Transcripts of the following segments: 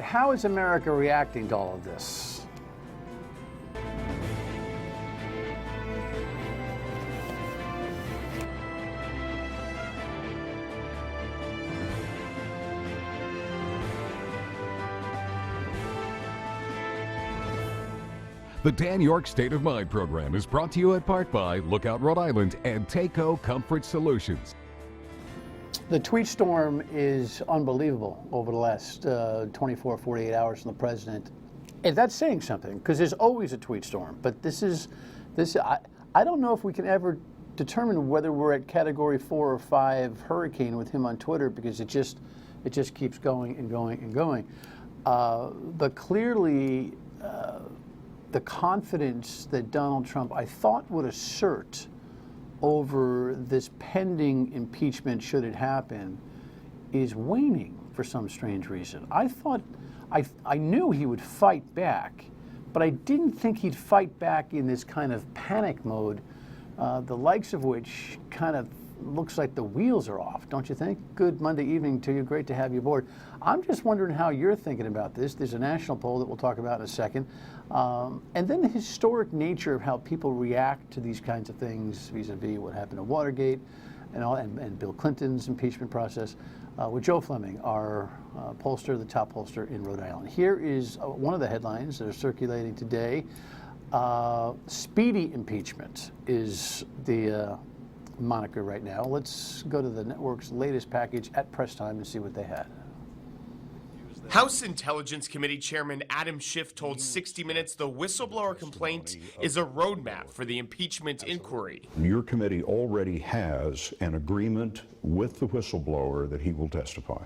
How is America reacting to all of this? The Dan York State of Mind program is brought to you in part by Lookout Rhode Island and Takeo Comfort Solutions. The tweet storm is unbelievable over the last 24, 48 hours from the president. And that's saying something, because there's always a tweet storm. But I don't know if we can ever determine whether we're at category 4 or 5 hurricane with him on Twitter, because it just keeps going and going and going. But clearly, the confidence that Donald Trump, I thought, would assert over this pending impeachment, should it happen, is waning for some strange reason. I knew he would fight back, but I didn't think he'd fight back in this kind of panic mode, the likes of which kind of looks like the wheels are off, don't you think? Good Monday evening to you. Great to have you aboard. I'm just wondering how you're thinking about this. There's a national poll that we'll talk about in a second. And then the historic nature of how people react to these kinds of things vis-a-vis what happened at Watergate and Bill Clinton's impeachment process with Joe Fleming, our pollster, the top pollster in Rhode Island. Here is one of the headlines that are circulating today. Speedy impeachment is the moniker right now. Let's go to the network's latest package at press time and see what they had. House Intelligence Committee Chairman Adam Schiff told 60 Minutes the whistleblower complaint is a roadmap for the impeachment inquiry. Your committee already has an agreement with the whistleblower that he will testify.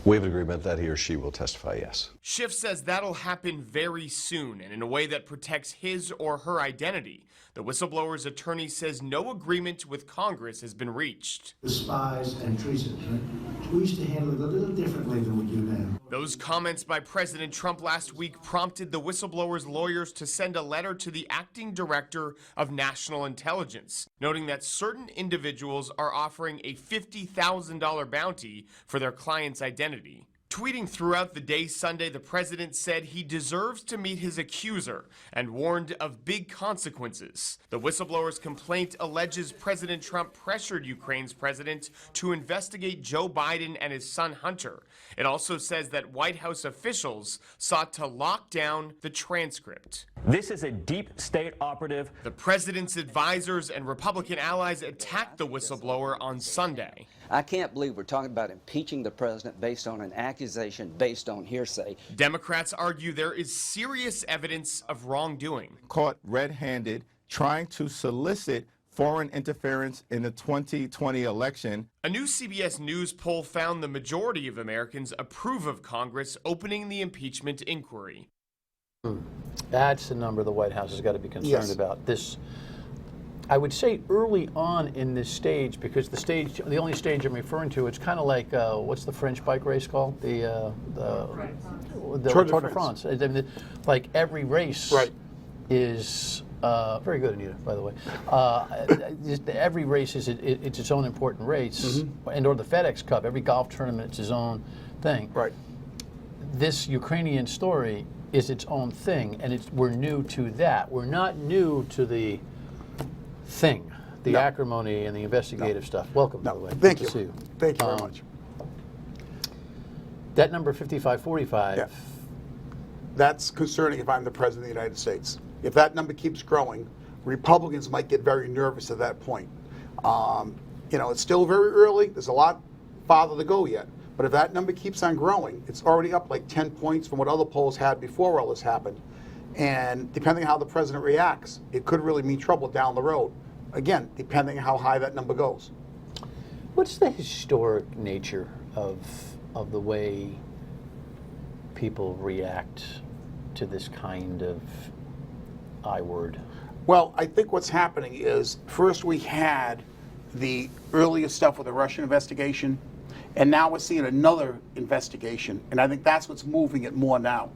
We have an agreement that he or she will testify, yes. Schiff says that'll happen very soon and in a way that protects his or her identity. The whistleblower's attorney says no agreement with Congress has been reached. The spies and treason, we used to handle it a little differently than we do now. Those comments by President Trump last week prompted the whistleblower's lawyers to send a letter to the acting director of national intelligence, noting that certain individuals are offering a $50,000 bounty for their client's identity. Tweeting throughout the day Sunday, the president said he deserves to meet his accuser and warned of big consequences. The whistleblower's complaint alleges President Trump pressured Ukraine's president to investigate Joe Biden and his son Hunter. It also says that White House officials sought to lock down the transcript. This is a deep state operative. The president's advisors and Republican allies attacked the whistleblower on Sunday. I can't believe we're talking about impeaching the president based on an accusation based on hearsay. Democrats argue there is serious evidence of wrongdoing. Caught red-handed trying to solicit foreign interference in the 2020 election. A new CBS News poll found the majority of Americans approve of Congress opening the impeachment inquiry. That's the number the White House has got to be concerned about. This, I would say, early on in this stage, because the only stage I'm referring to, it's kind of like what's the French bike race called? The Tour de France. I mean, like every race is very good, Anita, by the way. Every race is it's its own important race, and or the FedEx Cup. Every golf tournament, it's its own thing. Right. This Ukrainian story is its own thing, and we're new to that. We're not new to the thing, the acrimony and the investigative stuff. Welcome, by the way. Thank Good you. to see you. Thank you very much. That number 5545. That's concerning if I'm the President of the United States. If that number keeps growing, Republicans might get very nervous at that point. You know, it's still very early. There's a lot farther to go yet. But if that number keeps on growing, it's already up like 10 points from what other polls had before all this happened. And depending on how the president reacts, it could really mean trouble down the road. Again, depending on how high that number goes. What's the historic nature of the way people react to this kind of I word? Well, I think what's happening is, first we had the earlier stuff with the Russian investigation, and now we're seeing another investigation, and I think that's what's moving it more now.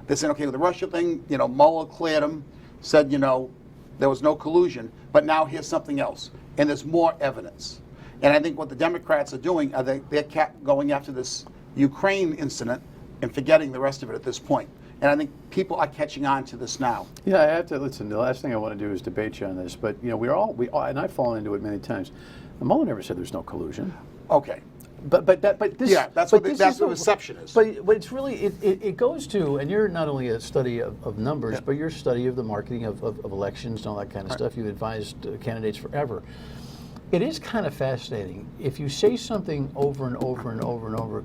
They're saying, okay, with the Russia thing, you know, Mueller cleared him, said, you know, there was no collusion, but now here's something else, and there's more evidence. And I think what the Democrats are doing, they're going after this Ukraine incident, and forgetting the rest of it at this point. And I think people are catching on to this now. Yeah, I have to listen. The last thing I want to do is debate you on this, but you know, we all, and I've fallen into it many times. Mueller never said there's no collusion. Okay. But this, Yeah, that's but what this that's is what perception is. But it's really it goes to, and you're not only a study of numbers, but you're a study of the marketing of elections and all that kind of stuff. You advised candidates forever. It is kind of fascinating. If you say something over and over and over and over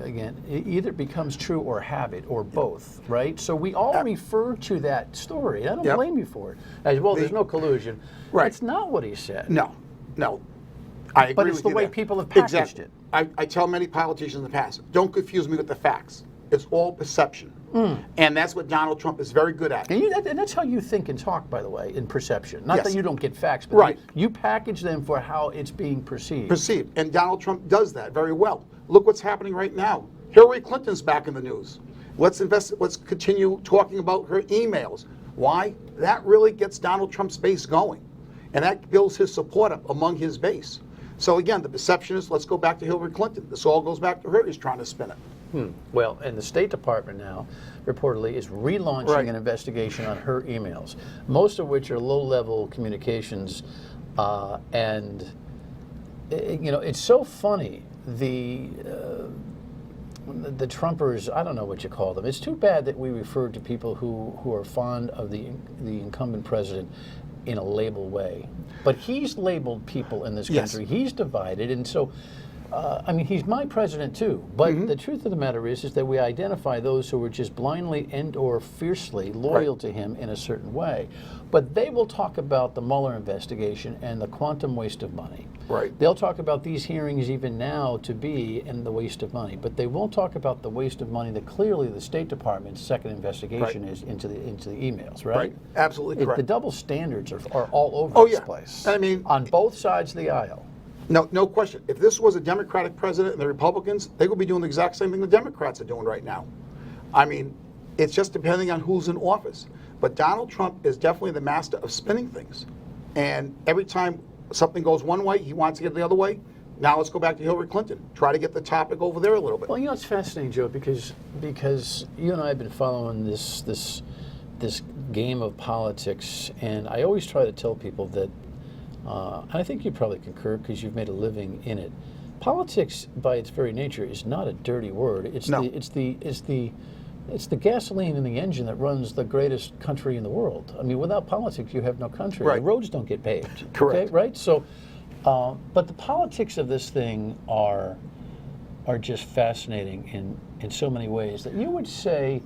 again, it either becomes true or habit or both, right? So we all refer to that story. I don't blame you for it. As well, there's no collusion. Right. That's not what he said. No. I agree But it's with the you way there. people have packaged Exactly. it. I tell many politicians in the past, don't confuse me with the facts. It's all perception. And that's what Donald Trump is very good at. And that's how you think and talk, by the way, in perception. Not Yes. that you don't get facts, but Right. you package them for how it's being perceived. Perceived. And Donald Trump does that very well. Look what's happening right now. Hillary Clinton's back in the news. Let's continue talking about her emails. Why? That really gets Donald Trump's base going. And that builds his support up among his base. So again, the perception is, let's go back to Hillary Clinton. This all goes back to her. He's trying to spin it. Well, and the State Department now, reportedly, is relaunching an investigation on her emails, most of which are low-level communications. And, you know, it's so funny. The Trumpers, I don't know what you call them. It's too bad that we refer to people who are fond of the incumbent president in a label way. But he's labeled people in this country. He's divided, and so, I mean, he's my president too. But the truth of the matter is that we identify those who are just blindly and or fiercely loyal to him in a certain way. But they will talk about the Mueller investigation and the quantum waste of money. Right. They'll talk about these hearings even now to be and the waste of money, but they won't talk about the waste of money that clearly the State Department's second investigation is into the emails, right? Right. Absolutely correct. The double standards are all over this place. I mean, on both sides of the aisle. No question. If this was a Democratic president and the Republicans, they would be doing the exact same thing the Democrats are doing right now. I mean, it's just depending on who's in office. But Donald Trump is definitely the master of spinning things. And every time something goes one way, he wants to get it the other way. Now let's go back to Hillary Clinton. Try to get the topic over there a little bit. Well, you know, it's fascinating, Joe, because you and I have been following this game of politics, and I always try to tell people that, and I think you probably concur because you've made a living in it. Politics, by its very nature, is not a dirty word. It's the gasoline in the engine that runs the greatest country in the world. I mean, without politics, you have no country. Right. The roads don't get paved. Correct. Okay, right? So, but the politics of this thing are just fascinating in so many ways that you would say,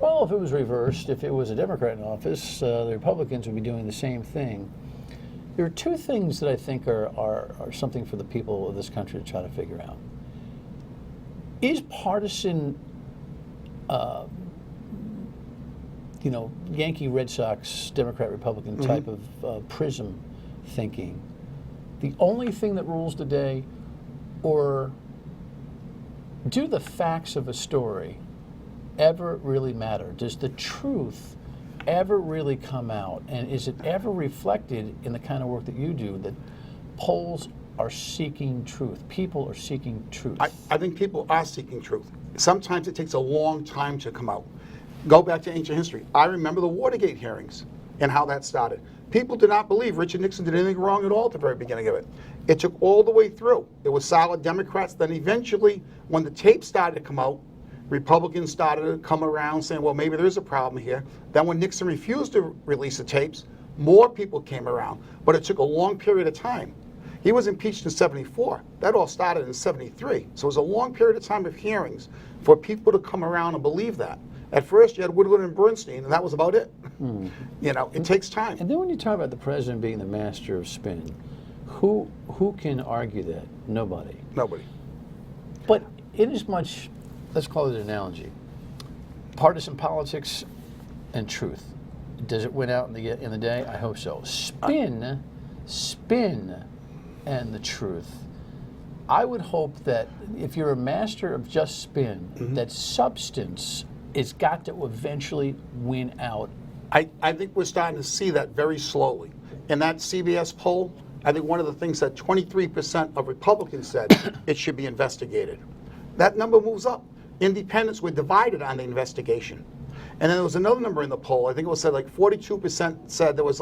well, if it was reversed, if it was a Democrat in office, the Republicans would be doing the same thing. There are two things that I think are something for the people of this country to try to figure out. Is partisan Yankee, Red Sox, Democrat, Republican type of prism thinking the only thing that rules the day, or do the facts of a story ever really matter? Does the truth ever really come out, and is it ever reflected in the kind of work that you do, that polls are seeking truth, people are seeking truth? I think people are seeking truth. Sometimes it takes a long time to come out. Go back to ancient history. I remember the Watergate hearings and how that started. People did not believe Richard Nixon did anything wrong at all at the very beginning of it. It took all the way through. It was solid Democrats. Then eventually, when the tape started to come out, Republicans started to come around saying, well, maybe there is a problem here. Then when Nixon refused to release the tapes, more people came around. But it took a long period of time. He was impeached in 74. That all started in 73. So it was a long period of time of hearings for people to come around and believe that. At first, you had Woodward and Bernstein, and that was about it. You know, it takes time. And then when you talk about the president being the master of spin, who can argue that? Nobody. Nobody. But inasmuch, let's call it an analogy, partisan politics and truth, does it win out in the day? I hope so. Spin, and the truth. I would hope that if you're a master of just spin, that substance it's got to eventually win out. I think we're starting to see that very slowly. In that CBS poll, I think one of the things that 23% of Republicans said it should be investigated. That number moves up. independents were divided on the investigation. And then there was another number in the poll. I think it was said like 42% said there was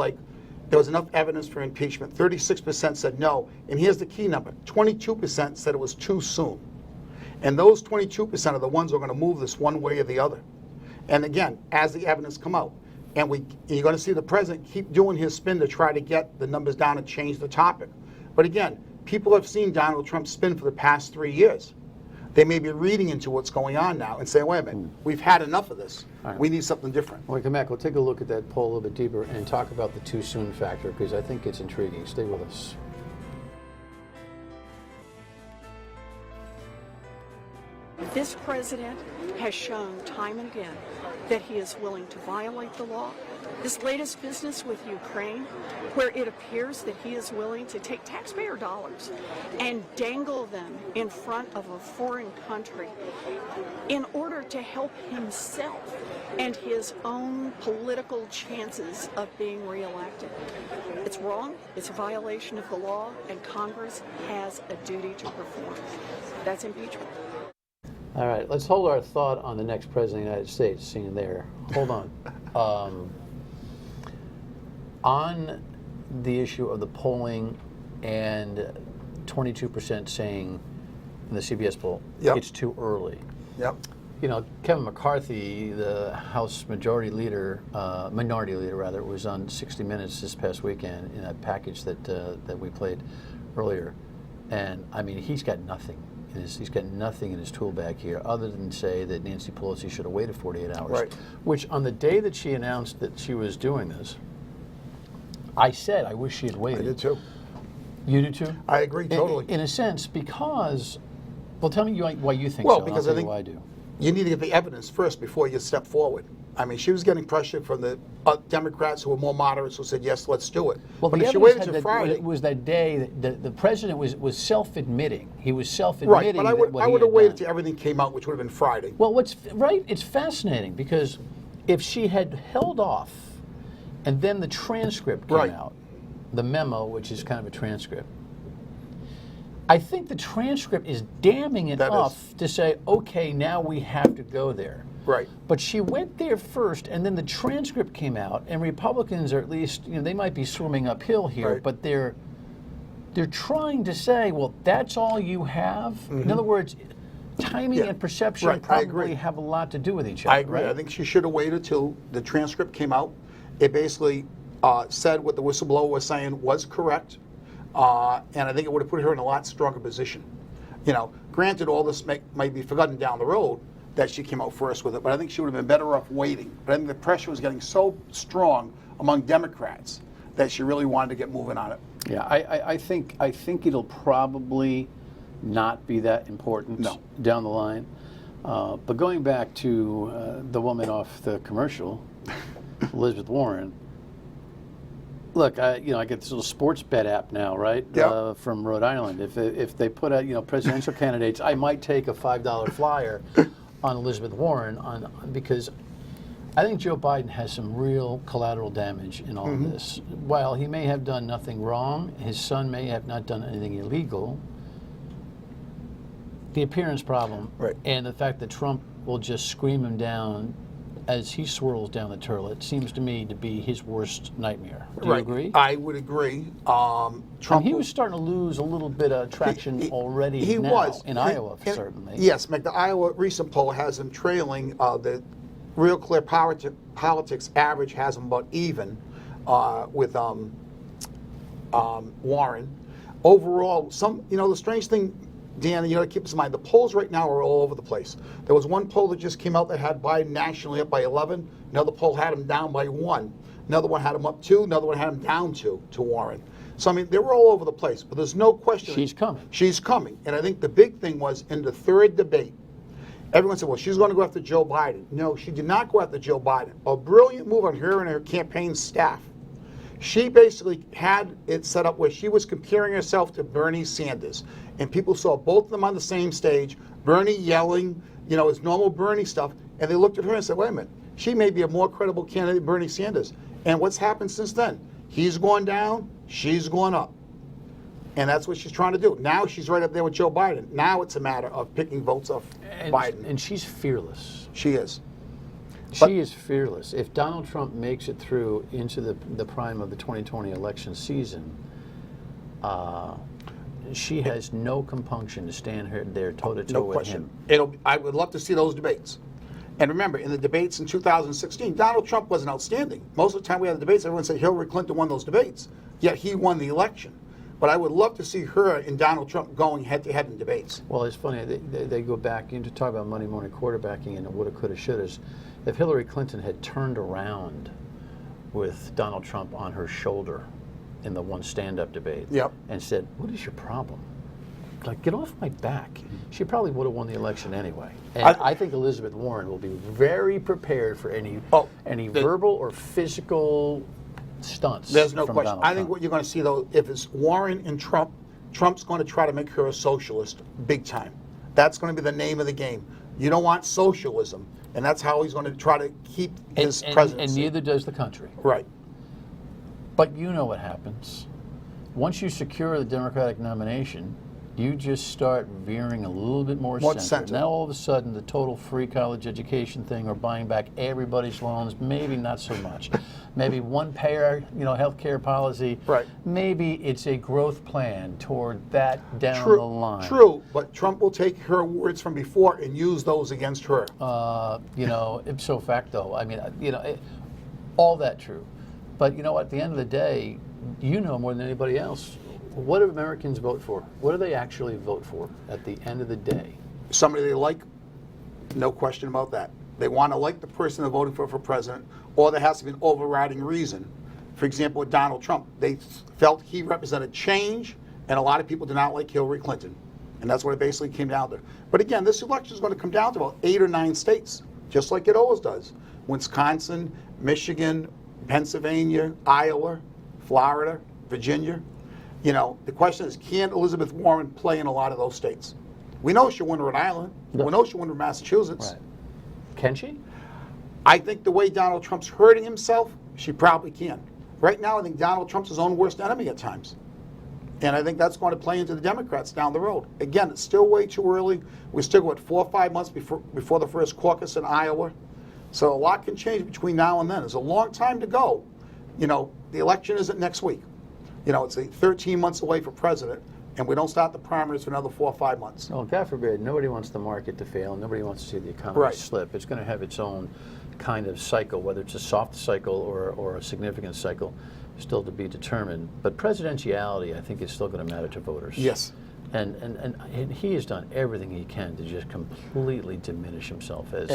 enough evidence for impeachment. 36% said no. And here's the key number. 22% said it was too soon. And those 22% are the ones who are going to move this one way or the other. And again, as the evidence come out, and you're going to see the president keep doing his spin to try to get the numbers down and change the topic. But again, people have seen Donald Trump spin for the past 3 years. They may be reading into what's going on now and saying, wait a minute, we've had enough of this. Right. We need something different. When we come back, we'll take a look at that poll a little bit deeper and talk about the too soon factor, because I think it's intriguing. Stay with us. This president has shown time and again that he is willing to violate the law. This latest business with Ukraine, where it appears that he is willing to take taxpayer dollars and dangle them in front of a foreign country in order to help himself and his own political chances of being reelected. It's wrong, it's a violation of the law, and Congress has a duty to perform. That's impeachment. All right, let's hold our thought on the next president of the United States, seen there. Hold on. On the issue of the polling and 22% saying in the CBS poll, it's too early. Yep. You know, Kevin McCarthy, the House minority leader, was on 60 Minutes this past weekend in a package that we played earlier. And, I mean, he's got nothing. He's got nothing in his tool bag here other than say that Nancy Pelosi should have waited 48 hours. Right. Which, on the day that she announced that she was doing this, I said I wish she had waited. I did too. You do too? I agree totally. In a sense, because, well, tell me why you think so. Well, because I'll I tell you think why I do. You need to get the evidence first before you step forward. I mean, she was getting pressure from the Democrats who were more moderates who said, yes, let's do it. Well, but the if she evidence waited had till Friday. It was that day that the president was self-admitting. He was self-admitting. Right, but I would have waited till everything came out, which would have been Friday. Well, it's fascinating because if she had held off and then the transcript came out, the memo, which is kind of a transcript, I think the transcript is damning enough to say, okay, now we have to go there. Right. But she went there first, and then the transcript came out, and Republicans are at least, they might be swimming uphill here, but they're trying to say, well, that's all you have? Mm-hmm. In other words, timing and perception probably have a lot to do with each other. I agree. Right? I think she should have waited till the transcript came out. It basically said what the whistleblower was saying was correct. And I think it would have put her in a lot stronger position. Granted, all this might be forgotten down the road that she came out first with it, but I think she would have been better off waiting. But I think the pressure was getting so strong among Democrats that she really wanted to get moving on it. Yeah, I think it'll probably not be that important down the line. But going back to the woman off the commercial, Elizabeth Warren. Look, I get this little sports bet app now, right? Yep. From Rhode Island. If they put out presidential candidates, I might take a $5 flyer on Elizabeth Warren because I think Joe Biden has some real collateral damage in all of this. While he may have done nothing wrong, his son may have not done anything illegal. The appearance problem and the fact that Trump will just scream him down as he swirls down the toilet seems to me to be his worst nightmare. Do you agree? I would agree. Trump, he was starting to lose a little bit of traction already in Iowa, certainly. Yes, the Iowa recent poll has him trailing. The Real Clear Politics average has him about even with Warren. Overall, the strange thing, Dan, you got to keep this in mind, the polls right now are all over the place. There was one poll that just came out that had Biden nationally up by 11. Another poll had him down by 1. Another one had him up 2. Another one had him down 2 to Warren. So, they were all over the place. But there's no question. She's coming. She's coming. And I think the big thing was in the third debate, everyone said, well, she's going to go after Joe Biden. No, she did not go after Joe Biden. A brilliant move on her and her campaign staff. She basically had it set up where she was comparing herself to Bernie Sanders. And people saw both of them on the same stage, Bernie yelling, his normal Bernie stuff. And they looked at her and said, wait a minute, she may be a more credible candidate than Bernie Sanders. And what's happened since then? He's gone down, she's gone up. And that's what she's trying to do. Now she's right up there with Joe Biden. Now it's a matter of picking votes off Biden. And she's fearless. She is. She is fearless. If Donald Trump makes it through into the prime of the 2020 election season, she has no compunction to stand there toe-to-toe with him. I would love to see those debates. And remember, in the debates in 2016, Donald Trump wasn't outstanding. Most of the time we had the debates, everyone said Hillary Clinton won those debates, yet he won the election. But I would love to see her and Donald Trump going head-to-head in debates. Well, it's funny. They go back into talk about Monday morning quarterbacking and woulda, coulda, shouldas. If Hillary Clinton had turned around with Donald Trump on her shoulder in the one stand-up debate and said, "What is your problem? Like, get off my back," she probably would have won the election anyway. And I think Elizabeth Warren will be very prepared for any verbal or physical stunts. There's no from question. Donald I think Trump. what you're going to see, though, if it's Warren and Trump, Trump's going to try to make her a socialist big time. That's going to be the name of the game. You don't want socialism, and that's how he's going to try to keep his presidency. And neither does the country. Right. But you know what happens. Once you secure the Democratic nomination, you just start veering a little bit more center. Now all of a sudden the total free college education thing or buying back everybody's loans, maybe not so much. Maybe one payer, health care policy. Right. Maybe it's a growth plan toward that down the line. True, but Trump will take her words from before and use those against her. Ipso facto. I mean, all that true. But at the end of the day, you know more than anybody else, what do Americans vote for? What do they actually vote for at the end of the day? Somebody they like, no question about that. They want to like the person they're voting for president, or there has to be an overriding reason. For example, with Donald Trump, they felt he represented change, and a lot of people did not like Hillary Clinton. And that's what it basically came down to. But again, this election is going to come down to about 8 or 9 states, just like it always does. Wisconsin, Michigan, Pennsylvania, Iowa, Florida, Virginia. The question is, can Elizabeth Warren play in a lot of those states? We know she'll win Rhode Island. We know she'll win Massachusetts. Right. Can she? I think the way Donald Trump's hurting himself, she probably can. Right now, I think Donald Trump's his own worst enemy at times. And I think that's going to play into the Democrats down the road. Again, it's still way too early. We're still, 4 or 5 months before the first caucus in Iowa. So a lot can change between now and then. There's a long time to go. The election isn't next week. It's 13 months away for president, and we don't start the primaries for another 4 or 5 months. Well, God forbid, nobody wants the market to fail. Nobody wants to see the economy slip. It's going to have its own kind of cycle, whether it's a soft cycle or a significant cycle, still to be determined. But presidentiality, I think, is still going to matter to voters. Yes. And he has done everything he can to just completely diminish himself as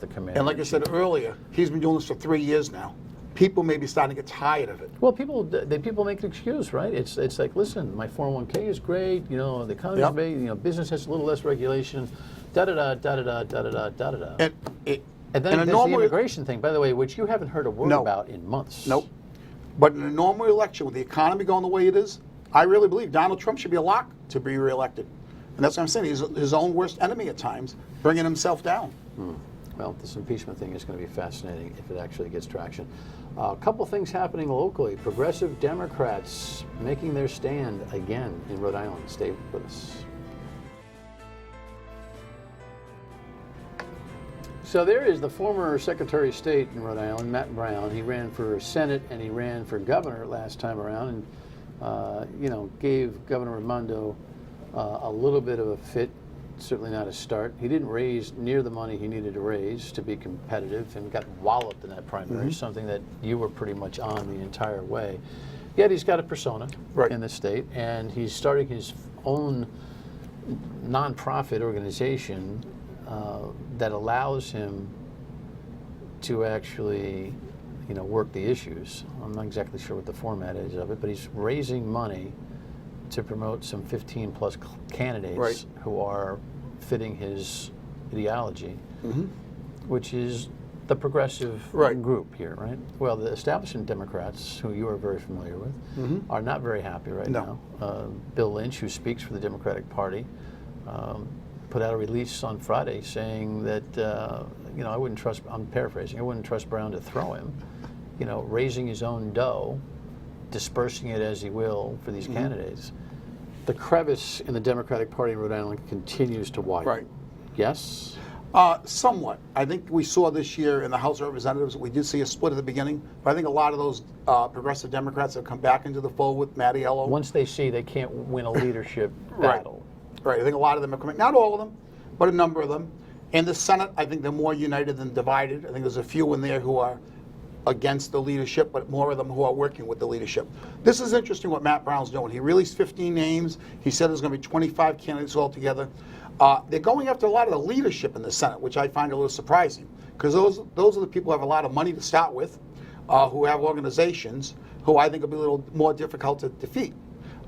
the commander. And like I said earlier, he's been doing this for 3 years now. People may be starting to get tired of it. Well, people make an excuse, right? It's like, listen, my 401k is great. The economy's great. Business has a little less regulation. Da da da da da da da da da da. And then there's the immigration thing, by the way, which you haven't heard a word about in months. Nope. But in a normal election, with the economy going the way it is, I really believe Donald Trump should be a lock to be reelected. And that's what I'm saying. He's his own worst enemy at times, bringing himself down. Well, this impeachment thing is going to be fascinating if it actually gets traction. A couple things happening locally. Progressive Democrats making their stand again in Rhode Island. Stay with us. So there is the former Secretary of State in Rhode Island, Matt Brown. He ran for Senate and he ran for governor last time around, and gave Governor Raimondo a little bit of a fit. Certainly not a start. He didn't raise near the money he needed to raise to be competitive and got walloped in that primary, something that you were pretty much on the entire way. Yet he's got a persona in the state, and he's starting his own nonprofit organization that allows him to actually, work the issues. I'm not exactly sure what the format is of it, but he's raising money to promote some 15-plus candidates who are fitting his ideology, which is the progressive group here, right? Well, the establishment Democrats, who you are very familiar with, are not very happy now. Bill Lynch, who speaks for the Democratic Party, put out a release on Friday saying that, I wouldn't trust, I'm paraphrasing, I wouldn't trust Brown to throw him, raising his own dough dispersing it as he will for these candidates, the crevice in the Democratic Party in Rhode Island continues to widen. Right. Yes? Somewhat. I think we saw this year in the House of Representatives, we did see a split at the beginning, but I think a lot of those progressive Democrats have come back into the fold with Mattiello. Once they see they can't win a leadership battle. Right. I think a lot of them are coming, not all of them, but a number of them. In the Senate, I think they're more united than divided. I think there's a few in there who are against the leadership, but more of them who are working with the leadership. This is interesting what Matt Brown's doing. He released 15 names. He said there's going to be 25 candidates altogether. They're going after a lot of the leadership in the Senate, which I find a little surprising, because those are the people who have a lot of money to start with, who have organizations, who I think will be a little more difficult to defeat.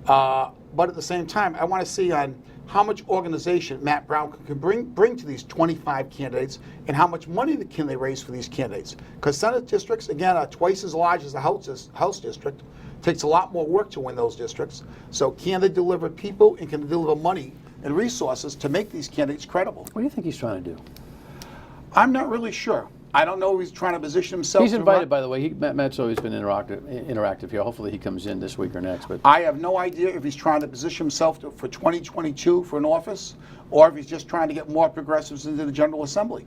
But at the same time, I want to see on how much organization Matt Brown can bring to these 25 candidates, and how much money can they raise for these candidates. Because Senate districts, again, are twice as large as the House district. Takes a lot more work to win those districts. So can they deliver people, and can they deliver money and resources to make these candidates credible? What do you think he's trying to do? I'm not really sure. I don't know if he's trying to position himself. He's invited, by the way. Matt's always been interactive here. Hopefully he comes in this week or next. But I have no idea if he's trying to position himself for 2022 for an office, or if he's just trying to get more progressives into the General Assembly.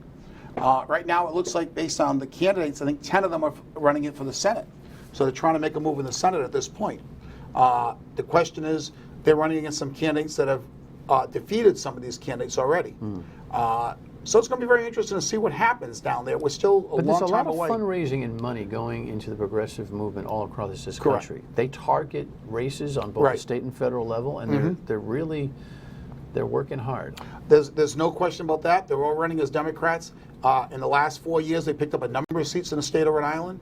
Right now, it looks like, based on the candidates, I think 10 of them are running it for the Senate. So they're trying to make a move in the Senate at this point. The question is, they're running against some candidates that have defeated some of these candidates already. So it's going to be very interesting to see what happens down there. We're still a long time away. But there's a lot of fundraising and money going into the progressive movement all across this country. They target races on both the state and federal level, and they're working hard. There's no question about that. They're all running as Democrats. In the last 4 years, they picked up a number of seats in the state of Rhode Island.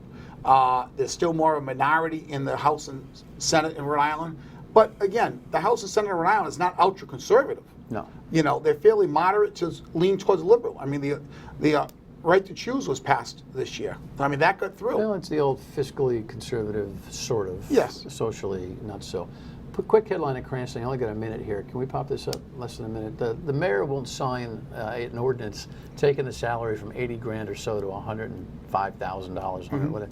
There's still more of a minority in the House and Senate in Rhode Island. But again, the House and Senate in Rhode Island is not ultra-conservative. No. You know, they're fairly moderate to lean towards liberal. I mean, the right to choose was passed this year. I mean, that got through. Well, it's the old fiscally conservative, sort of. Yes. Socially, not so. Quick headline at Cranston. I only got a minute here. Can we pop this up? Less than a minute. The mayor won't sign an ordinance taking the salary from $80,000 or so to $105,000. Whatever.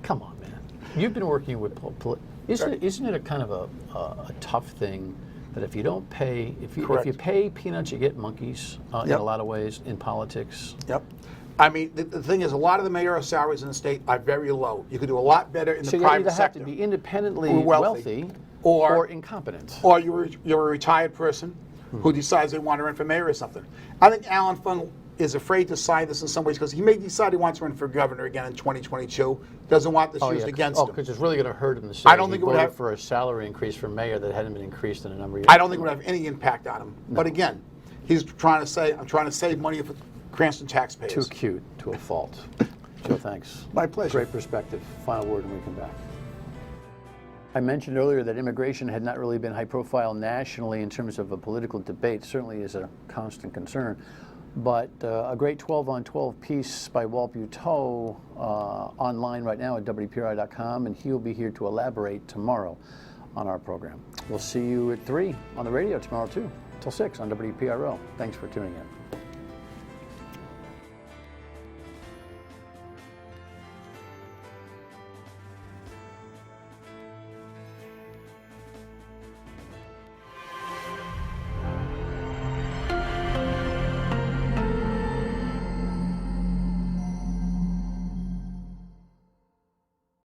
Come on, man. You've been working with isn't it a kind of a tough thing that if you don't pay, if you pay peanuts, you get monkeys in a lot of ways in politics? Yep. I mean, the thing is, a lot of the mayoral salaries in the state are very low. You could do a lot better in the private sector. So you either have to be independently wealthy or incompetent. Or you're a retired person who decides they want to run for mayor or something. I think Alan Fung is afraid to sign this in some ways because he may decide he wants to run for governor again in 2022. Doesn't want this used against him. Because it's really going to hurt him to say I don't think it would have for a salary increase for mayor that hadn't been increased in a number of years. I don't think it would have any impact on him. No. But again, he's trying to say, I'm trying to save money for Cranston taxpayers. Too cute to a fault. Joe, thanks. My pleasure. Great perspective. Final word when we come back. I mentioned earlier that immigration had not really been high profile nationally in terms of a political debate. Certainly is a constant concern. But a great 12-on-12 piece by Walt Buteau online right now at WPRI.com, and he'll be here to elaborate tomorrow on our program. We'll see you at 3 on the radio tomorrow too, till 6 on WPRO. Thanks for tuning in.